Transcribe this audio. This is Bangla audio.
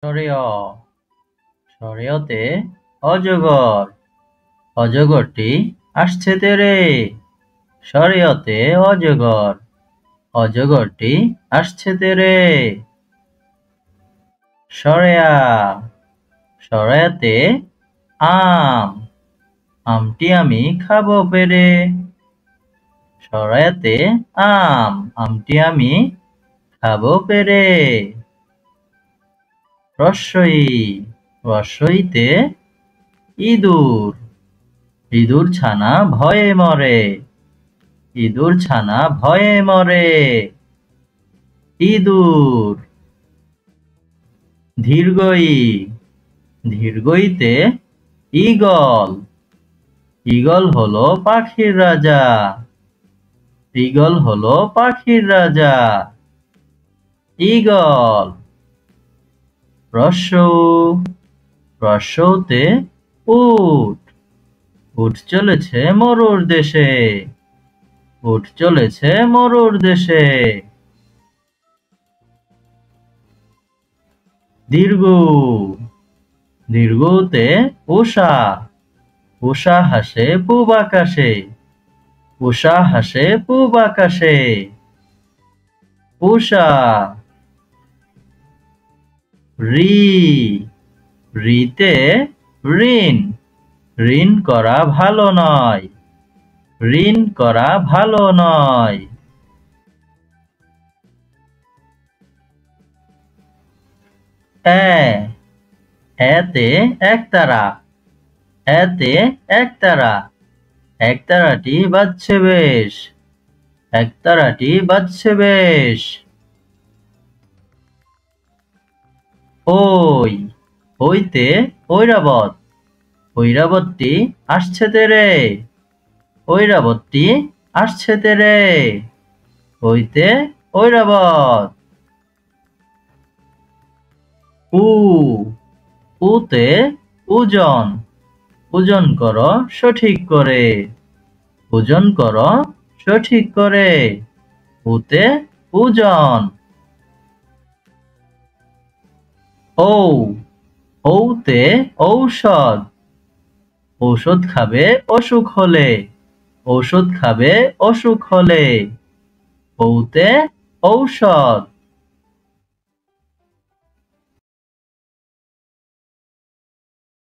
সরেয় সরেয়তে অজগর অজগরটি আসছে তেরে। সরেয়তে অজগর অজগরটি আসছে তেরে। সরেয়া সরেয়াতে আম আমটি আমি খাবো পেরে। সরেয়াতে আমটি আমি খাবো পেরে। রস্বই রস্বইতে ইঁদুর ইঁদুর ছানা ভয়ে মরে। ইঁদুর ছানা ভয়ে মরে। ইঁদুর। দীর্ঘই দীর্ঘইতে ঈগল ঈগল হলো পাখির রাজা। ঈগল হলো পাখির রাজা। ঈগল। রস্যৌ রস্যৌতে উট উট চলেছে মরুর দেশে। উট চলেছে মরুর দেশে। দীর্ঘ দীর্ঘতে উষা উষা হাসে পূব আকাশে। উষা হাসে পূব আকাশে। উষা। ঋ ঋতে ঋণ ঋণ করা ভালো নয়। ঋণ করা ভালো নয়। এতে একতারা এতে একতারা একতারাটি বাজছে বেশ। একতারাটি বাজছে বেশ। ওই ওইতে ঐরাবত ঐরাবতটি আসছে তেরে। ঐরাবতটি আসছে তেরে। ওইতে ঐরাবত। উ উতে ওজন ওজন করো সঠিক করে। ওজন করো সঠিক করে। উতে ওজন। ঔ ঔতে ঔষধ ঔষধ খাবে অসুখ হলে। ঔষধ খাবে অসুখ হলে। ঔতে ঔষধ।